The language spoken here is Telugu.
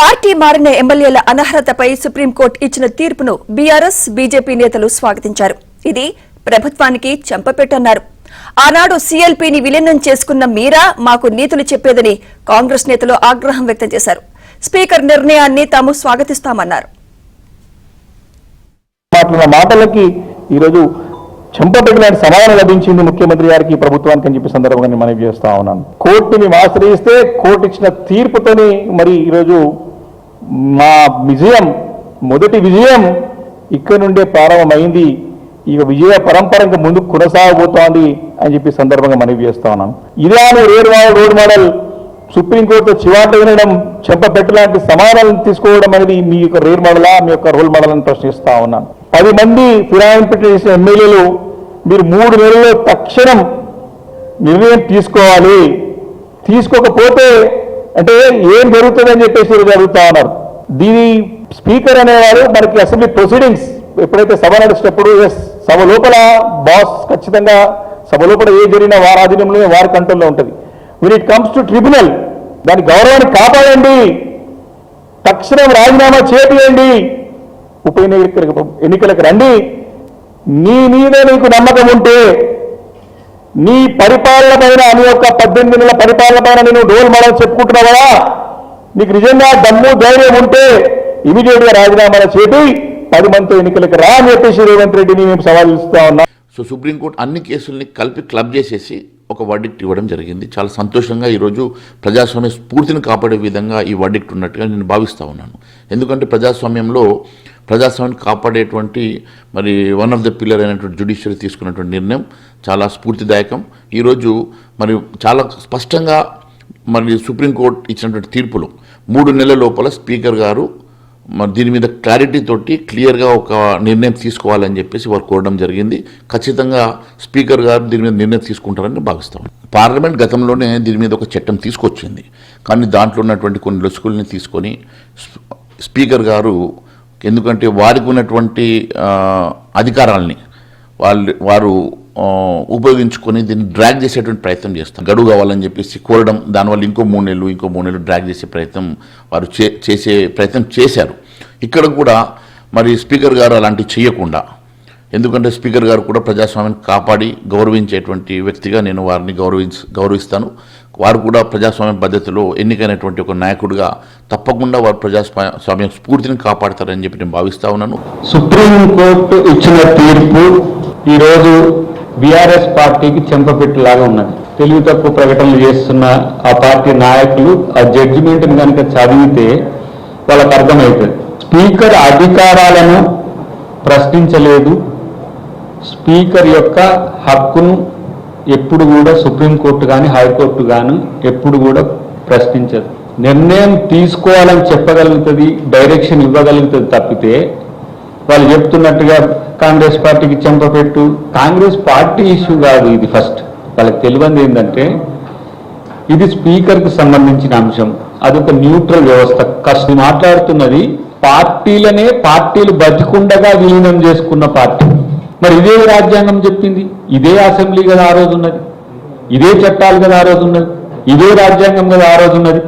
పార్టీ మారిన ఎమ్మెల్యేల అనర్హతపై సుప్రీంకోర్టు ఇచ్చిన తీర్పును బీఆర్ఎస్ బీజేపీ నేతలు స్వాగతించారు. ఇది ప్రభుత్వానికి చెంపపెట్టన్నారు. ఆనాడు సీఎల్పీని విలీనం చేసుకున్న మీరా మాకు నీతులు చెప్పేదని కాంగ్రెస్ నేతలు ఆగ్రహం వ్యక్తం చేశారు. స్పీకర్ నిర్ణయాన్ని తాము స్వాగతిస్తామన్నారు. మాటలకి ఈరోజు చెంపపెట్టిన సమాధానం లభించింది ముఖ్యమంత్రి గారికి, ప్రభుత్వానికి అని చెప్పి సందర్భంగా మనవి చేస్తా ఉన్నాను. కోర్టుని ఆశ్రయిస్తే కోర్టు ఇచ్చిన తీర్పుతోని మరి ఈరోజు మా విజయం, మొదటి విజయం ఇక్కడ నుండే ప్రారంభమైంది. ఇక విజయ పరంపరంగా ముందుకు కొనసాగబోతోంది అని చెప్పి సందర్భంగా మనవి చేస్తా ఉన్నాను. ఇదే రోడ్ మోడల్ సుప్రీంకోర్టు చివాట్లు వినడం, చెంపపెట్టలాంటి సమాధానం తీసుకోవడం అనేది మీ యొక్క రేర్ మోడలా, మీ యొక్క రోల్ మోడల్ అని ప్రశ్నిస్తా ఉన్నాను. 10 మంది ఫిరాయింపు చేసిన ఎమ్మెల్యేలు మీరు 3 నెలల్లో తక్షణం నిర్ణయం తీసుకోవాలి. తీసుకోకపోతే అంటే ఏం జరుగుతుందని చెప్పేసి జరుగుతా ఉన్నారు. దీని స్పీకర్ అనేవారు మనకి అసెంబ్లీ ప్రొసీడింగ్స్ ఎప్పుడైతే సభ నడిచేటప్పుడు సభ లోపల బాస్ ఖచ్చితంగా సభ లోపల ఏ జరిగినా వారి ఆధీనంలో వారి కంట్రోల్లో ఉంటుంది. when it comes to tribunal దాని గౌరవాన్ని కాపాడండి, తక్షణం రాజీనామా చేయండి, ఉప ఎన్నికలకు రండి. నీ మీద నీకు నమ్మకం ఉంటే, నీ పరిపాలన పైన నీ యొక్క 18 నెలల పరిపాలన పైన నేను రోల్ మోడల్ చెప్పుకుంటున్నావు కదా, నీకు నిజంగా దమ్ము ధైర్యం ఉంటే ఇమీడియట్ గా రాజీనామా చేసి 10 మందితో ఎన్నికలకు రా అని చెప్పేసి రేవంత్ రెడ్డిని మేము సవాల్ ఇస్తా ఉన్నాం. సో సుప్రీంకోర్టు అన్ని కేసుల్ని కలిపి క్లబ్ చేసేసి ఒక వర్డిక్ట్ ఇవ్వడం జరిగింది. చాలా సంతోషంగా ఈరోజు ప్రజాస్వామ్య స్ఫూర్తిని కాపాడే విధంగా ఈ వర్డిక్ట్ ఉన్నట్టుగా నేను భావిస్తూ ఉన్నాను. ఎందుకంటే ప్రజాస్వామ్యంలో ప్రజాస్వామ్యాన్ని కాపాడేటువంటి మరి వన్ ఆఫ్ ద పిల్లర్ అయినటువంటి జ్యుడిషియరీ తీసుకున్నటువంటి నిర్ణయం చాలా స్ఫూర్తిదాయకం. ఈరోజు మరి చాలా స్పష్టంగా మరి సుప్రీంకోర్టు ఇచ్చినటువంటి తీర్పులో 3 నెలల లోపల స్పీకర్ గారు మరి దీని మీద క్లారిటీ తోటి క్లియర్గా ఒక నిర్ణయం తీసుకోవాలని చెప్పేసి వారు కోరడం జరిగింది. ఖచ్చితంగా స్పీకర్ గారు దీని మీద నిర్ణయం తీసుకుంటారని భావిస్తాం. పార్లమెంట్ గతంలోనే దీని మీద ఒక చట్టం తీసుకొచ్చింది, కానీ దాంట్లో ఉన్నటువంటి కొన్ని లొసుగుల్ని తీసుకొని స్పీకర్ గారు, ఎందుకంటే వారికి ఉన్నటువంటి అధికారాలని వారు ఉపయోగించుకొని దీన్ని డ్రాగ్ చేసేటువంటి ప్రయత్నం చేస్తారు. గడువు కావాలని చెప్పేసి కోరడం, దానివల్ల ఇంకో 3 నెలలు డ్రాగ్ చేసే ప్రయత్నం వారు చేసే ప్రయత్నం చేశారు. ఇక్కడ కూడా మరి స్పీకర్ గారు అలాంటివి చేయకుండా, ఎందుకంటే స్పీకర్ గారు కూడా ప్రజాస్వామ్యాన్ని కాపాడి గౌరవించేటువంటి వ్యక్తిగా నేను వారిని గౌరవిస్తాను. వారు కూడా ప్రజాస్వామ్య పద్ధతిలో ఎన్నికైనటువంటి ఒక నాయకుడిగా తప్పకుండా వారు ప్రజాస్వామ్య స్ఫూర్తిని కాపాడతారని చెప్పి నేను భావిస్తా ఉన్నాను. సుప్రీంకోర్టు ఇచ్చిన తీర్పు ఈరోజు బీఆర్ఎస్ పార్టీకి చెంపపెట్టులాగా ఉన్నది. తెలివి తక్కువ ప్రకటనలు చేస్తున్న ఆ పార్టీ నాయకులు ఆ జడ్జిమెంట్ని కనుక చదివితే వాళ్ళకు అర్థమవుతుంది. స్పీకర్ అధికారాలను ప్రశ్నించలేదు, స్పీకర్ యొక్క హక్కును ఎప్పుడు కూడా సుప్రీంకోర్టు కానీ హైకోర్టు కానీ ఎప్పుడు కూడా ప్రశ్నించదు. నిర్ణయం తీసుకోవాలని చెప్పగలుగుతుంది, డైరెక్షన్ ఇవ్వగలుగుతుంది తప్పితే వాళ్ళు చెప్తున్నట్టుగా కాంగ్రెస్ పార్టీకి చెంపపెట్టు, కాంగ్రెస్ పార్టీ ఇష్యూ కాదు ఇది. ఫస్ట్ వాళ్ళకి తెలియంది ఏంటంటే ఇది స్పీకర్కి సంబంధించిన అంశం, అదొక న్యూట్రల్ వ్యవస్థ. కష్టం మాట్లాడుతున్నది పార్టీలనే, పార్టీలు బతికుండగా విలీనం చేసుకున్న పార్టీ. మరి ఇదే రాజ్యాంగం చెప్పింది, ఇదే అసెంబ్లీ కదా ఆ రోజు ఉన్నది, ఇదే చట్టాలు కదా ఆ రోజు ఉన్నది, ఇదే రాజ్యాంగం కదా ఆ రోజు ఉన్నది.